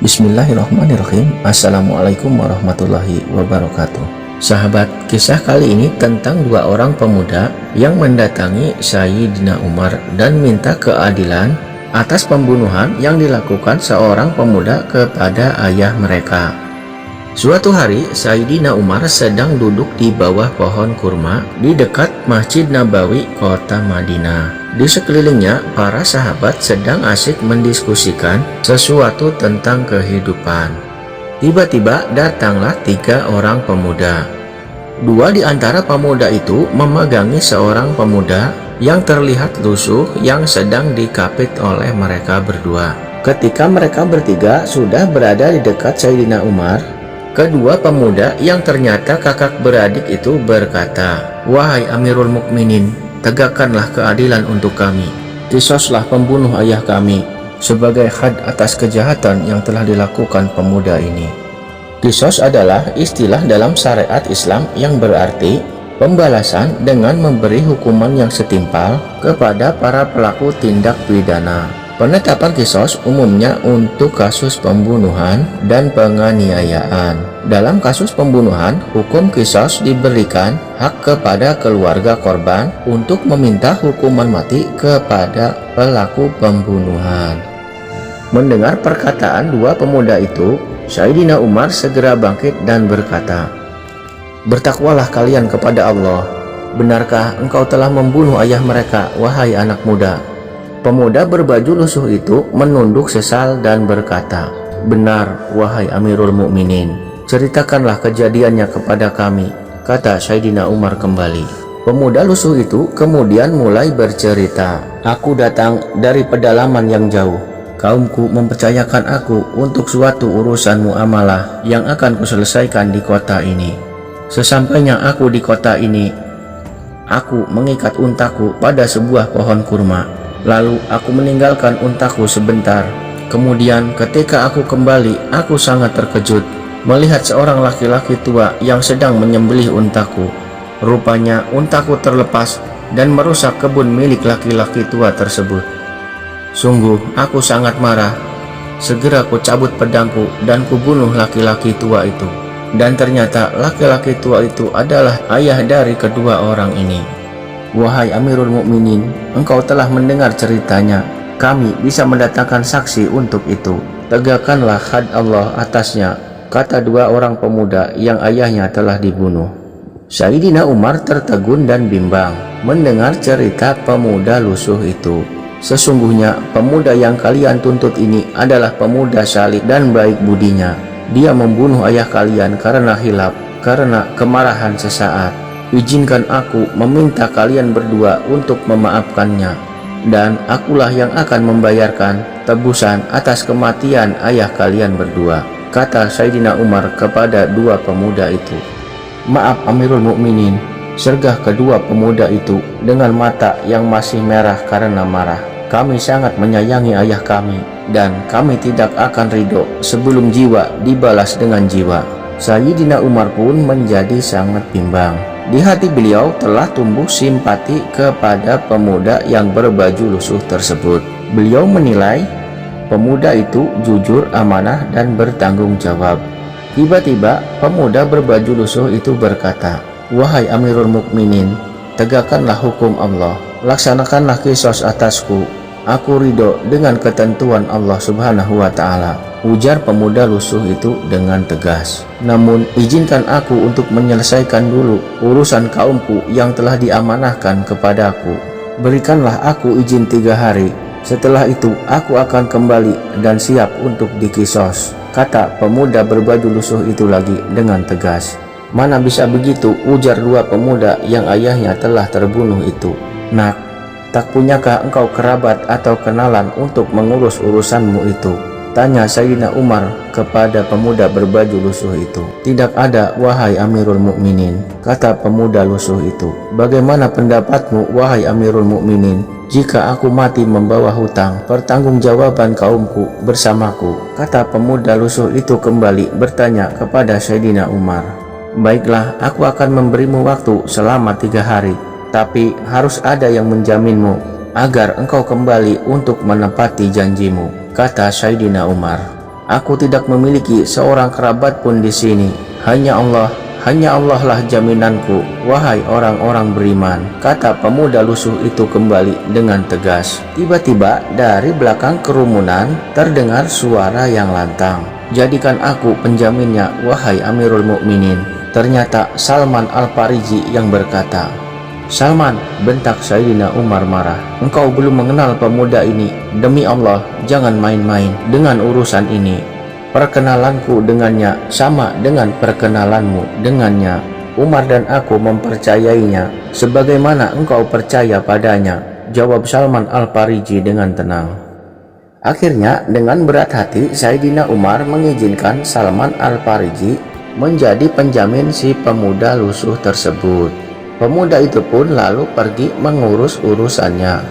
Bismillahirrahmanirrahim. Assalamualaikum warahmatullahi wabarakatuh. Sahabat, kisah kali ini tentang dua orang pemuda yang mendatangi Sayyidina Umar dan minta keadilan atas pembunuhan yang dilakukan seorang pemuda kepada ayah mereka. Suatu hari, Sayyidina Umar sedang duduk di bawah pohon kurma di dekat Masjid Nabawi, kota Madinah. Di sekelilingnya, para sahabat sedang asik mendiskusikan sesuatu tentang kehidupan. Tiba-tiba datanglah tiga orang pemuda. Dua di antara pemuda itu memegangi seorang pemuda yang terlihat lusuh yang sedang dikapit oleh mereka berdua. Ketika mereka bertiga sudah berada di dekat Sayyidina Umar, kedua pemuda yang ternyata kakak beradik itu berkata, "Wahai Amirul Mukminin, tegakkanlah keadilan untuk kami. Qisaslah pembunuh ayah kami sebagai had atas kejahatan yang telah dilakukan pemuda ini." Qisas adalah istilah dalam syariat Islam yang berarti pembalasan dengan memberi hukuman yang setimpal kepada para pelaku tindak pidana. Penetapan qisas umumnya untuk kasus pembunuhan dan penganiayaan. Dalam kasus pembunuhan, hukum qisas diberikan hak kepada keluarga korban untuk meminta hukuman mati kepada pelaku pembunuhan. Mendengar perkataan dua pemuda itu, Sayyidina Umar segera bangkit dan berkata, "Bertakwalah kalian kepada Allah. Benarkah engkau telah membunuh ayah mereka, wahai anak muda?" Pemuda berbaju lusuh itu menunduk sesal dan berkata, "Benar, wahai Amirul Mukminin. Ceritakanlah kejadiannya kepada kami," kata Sayyidina Umar kembali. Pemuda lusuh itu kemudian mulai bercerita, "Aku datang dari pedalaman yang jauh. Kaumku mempercayakan aku untuk suatu urusan muamalah yang akan kuselesaikan di kota ini. Sesampainya aku di kota ini, aku mengikat untaku pada sebuah pohon kurma. Lalu aku meninggalkan untaku sebentar. Kemudian ketika aku kembali, aku sangat terkejut melihat seorang laki-laki tua yang sedang menyembelih untaku. Rupanya untaku terlepas dan merusak kebun milik laki-laki tua tersebut. Sungguh aku sangat marah. Segera ku cabut pedangku dan kubunuh laki-laki tua itu. Dan ternyata laki-laki tua itu adalah ayah dari kedua orang ini. Wahai Amirul Mukminin, engkau telah mendengar ceritanya. Kami bisa mendatangkan saksi untuk itu. Tegakkanlah had Allah atasnya," kata dua orang pemuda yang ayahnya telah dibunuh. Sayyidina Umar tertegun dan bimbang mendengar cerita pemuda lusuh itu. "Sesungguhnya pemuda yang kalian tuntut ini adalah pemuda saleh dan baik budinya. Dia membunuh ayah kalian karena hilaf, karena kemarahan sesaat. Izinkan aku meminta kalian berdua untuk memaafkannya, dan akulah yang akan membayarkan tebusan atas kematian ayah kalian berdua," kata Sayyidina Umar kepada dua pemuda itu. "Maaf Amirul Mukminin," sergah kedua pemuda itu dengan mata yang masih merah karena marah. "Kami sangat menyayangi ayah kami, dan kami tidak akan ridho sebelum jiwa dibalas dengan jiwa." Sayyidina Umar pun menjadi sangat bimbang. Di hati beliau telah tumbuh simpati kepada pemuda yang berbaju lusuh tersebut. Beliau menilai pemuda itu jujur, amanah, dan bertanggung jawab. Tiba-tiba pemuda berbaju lusuh itu berkata, "Wahai Amirul Mukminin, tegakkanlah hukum Allah. Laksanakanlah qisas atasku. Aku ridho dengan ketentuan Allah Subhanahu wa Ta'ala," ujar pemuda lusuh itu dengan tegas. "Namun izinkan aku untuk menyelesaikan dulu urusan kaumku yang telah diamanahkan kepadaku. Berikanlah aku izin 3 hari. Setelah itu aku akan kembali dan siap untuk dikisos," kata pemuda berbaju lusuh itu lagi dengan tegas. "Mana bisa begitu," ujar dua pemuda yang ayahnya telah terbunuh itu. "Nak, tak punyakah engkau kerabat atau kenalan untuk mengurus urusanmu itu?" tanya Sayyidina Umar kepada pemuda berbaju lusuh itu. "Tidak ada, wahai Amirul Mukminin," kata pemuda lusuh itu. "Bagaimana pendapatmu, wahai Amirul Mukminin, jika aku mati membawa hutang pertanggungjawaban kaumku bersamaku?" kata pemuda lusuh itu kembali bertanya kepada Sayyidina Umar. "Baiklah, aku akan memberimu waktu selama 3 hari. Tapi harus ada yang menjaminmu agar engkau kembali untuk menepati janjimu," kata Sayyidina Umar. Aku tidak memiliki seorang kerabat pun di sini. Hanya Allah lah jaminanku, wahai orang-orang beriman, kata pemuda lusuh itu kembali dengan tegas. Tiba-tiba dari belakang kerumunan terdengar suara yang lantang. Jadikan aku penjaminnya, wahai Amirul Mukminin. Ternyata Salman Al-Fariji yang berkata. Salman, bentak Sayyidina Umar marah. Engkau belum mengenal pemuda ini. Demi Allah, jangan main-main dengan urusan ini. Perkenalanku dengannya sama dengan perkenalanmu dengannya. Umar dan aku mempercayainya sebagaimana engkau percaya padanya, jawab Salman Al-Fariji dengan tenang. Akhirnya dengan berat hati Sayyidina Umar mengizinkan Salman Al-Fariji menjadi penjamin si pemuda lusuh tersebut. Pemuda itu pun lalu pergi mengurus urusannya.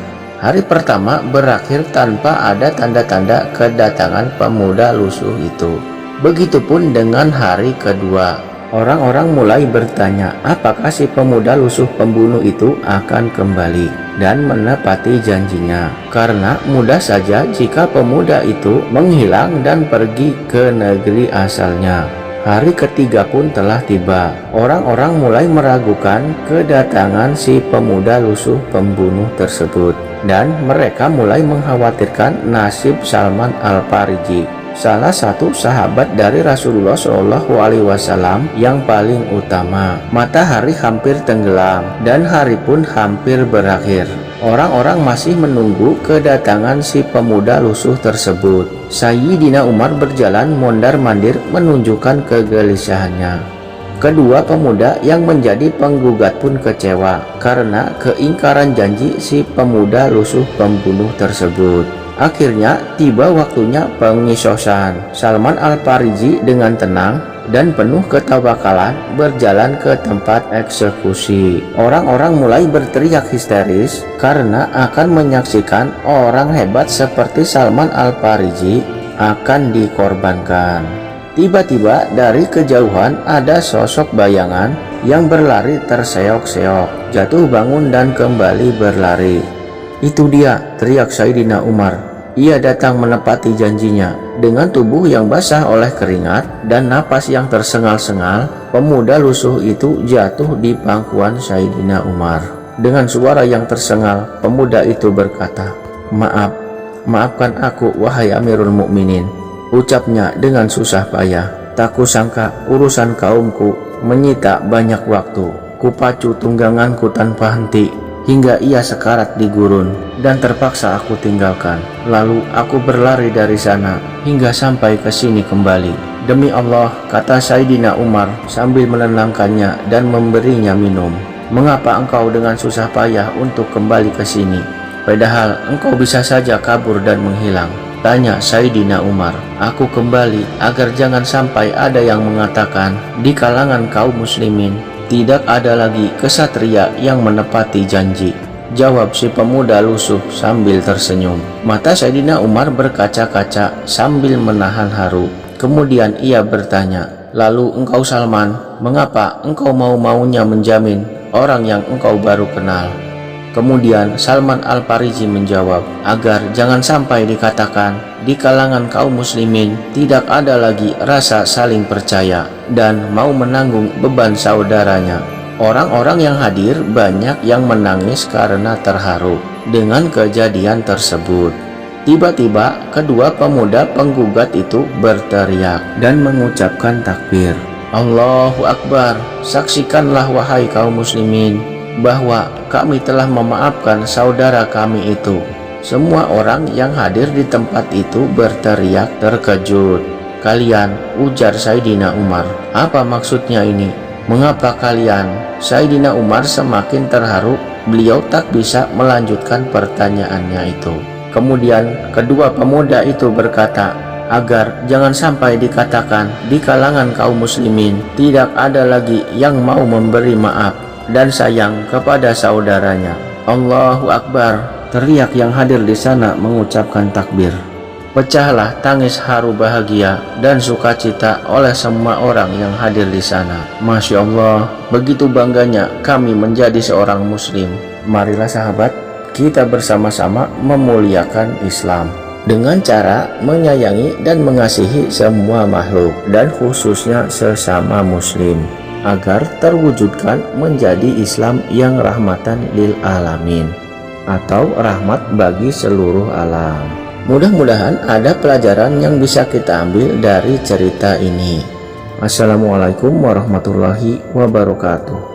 Hari pertama berakhir tanpa ada tanda-tanda kedatangan pemuda lusuh itu. Begitupun dengan hari kedua. Orang-orang mulai bertanya apakah si pemuda lusuh pembunuh itu akan kembali dan menepati janjinya. Karena mudah saja jika pemuda itu menghilang dan pergi ke negeri asalnya. Hari ketiga pun telah tiba. Orang-orang mulai meragukan kedatangan si pemuda lusuh pembunuh tersebut. Dan mereka mulai mengkhawatirkan nasib Salman Al-Fariji, salah satu sahabat dari Rasulullah SAW yang paling utama. Matahari hampir tenggelam dan hari pun hampir berakhir. Orang-orang masih menunggu kedatangan si pemuda lusuh tersebut. Sayyidina Umar berjalan mondar-mandir menunjukkan kegelisahannya. Kedua pemuda yang menjadi penggugat pun kecewa karena keingkaran janji si pemuda lusuh pembunuh tersebut. Akhirnya tiba waktunya pengisosan. Salman Al-Fariji dengan tenang dan penuh ketawakalan berjalan ke tempat eksekusi. Orang-orang mulai berteriak histeris karena akan menyaksikan orang hebat seperti Salman Al-Fariji akan dikorbankan. Tiba-tiba dari kejauhan ada sosok bayangan yang berlari terseok-seok, jatuh bangun dan kembali berlari. Itu dia, teriak Sayyidina Umar. Ia datang menepati janjinya. Dengan tubuh yang basah oleh keringat dan napas yang tersengal-sengal, pemuda lusuh itu jatuh di pangkuan Sayyidina Umar. Dengan suara yang tersengal, pemuda itu berkata, Maafkan aku, wahai Amirul Mukminin. Ucapnya dengan susah payah. Tak kusangka urusan kaumku menyita banyak waktu. Kupacu tungganganku tanpa henti hingga ia sekarat di gurun dan terpaksa aku tinggalkan. Lalu aku berlari dari sana hingga sampai ke sini kembali. Demi Allah, kata Sayyidina Umar sambil menenangkannya dan memberinya minum. Mengapa engkau dengan susah payah untuk kembali ke sini? Padahal engkau bisa saja kabur dan menghilang. Tanya Sayyidina Umar. Aku kembali agar jangan sampai ada yang mengatakan di kalangan kaum muslimin tidak ada lagi kesatria yang menepati janji. Jawab si pemuda lusuh sambil tersenyum. Mata Sayyidina Umar berkaca-kaca sambil menahan haru. Kemudian ia bertanya, lalu engkau Salman, mengapa engkau mau-maunya menjamin orang yang engkau baru kenal? Kemudian Salman Al-Fariji menjawab, agar jangan sampai dikatakan di kalangan kaum muslimin tidak ada lagi rasa saling percaya dan mau menanggung beban saudaranya. Orang-orang yang hadir banyak yang menangis karena terharu dengan kejadian tersebut. Tiba-tiba kedua pemuda penggugat itu berteriak dan mengucapkan takbir. Allahu Akbar, saksikanlah wahai kaum muslimin bahwa kami telah memaafkan saudara kami itu. Semua orang yang hadir di tempat itu berteriak terkejut. Kalian, ujar Sayyidina Umar, apa maksudnya ini? Mengapa kalian? Sayyidina Umar semakin terharu. Beliau tak bisa melanjutkan pertanyaannya itu. Kemudian kedua pemuda itu berkata, agar jangan sampai dikatakan di kalangan kaum muslimin tidak ada lagi yang mau memberi maaf dan sayang kepada saudaranya. Allahu Akbar, teriak yang hadir di sana mengucapkan takbir. Pecahlah tangis haru bahagia dan sukacita oleh semua orang yang hadir di sana. Masya Allah, begitu bangganya kami menjadi seorang muslim. Marilah sahabat, kita bersama-sama memuliakan Islam. dengan cara menyayangi dan mengasihi semua makhluk dan khususnya sesama muslim, agar terwujudkan menjadi Islam yang rahmatan lil alamin atau rahmat bagi seluruh alam. Mudah-mudahan ada pelajaran yang bisa kita ambil dari cerita ini. Assalamualaikum warahmatullahi wabarakatuh.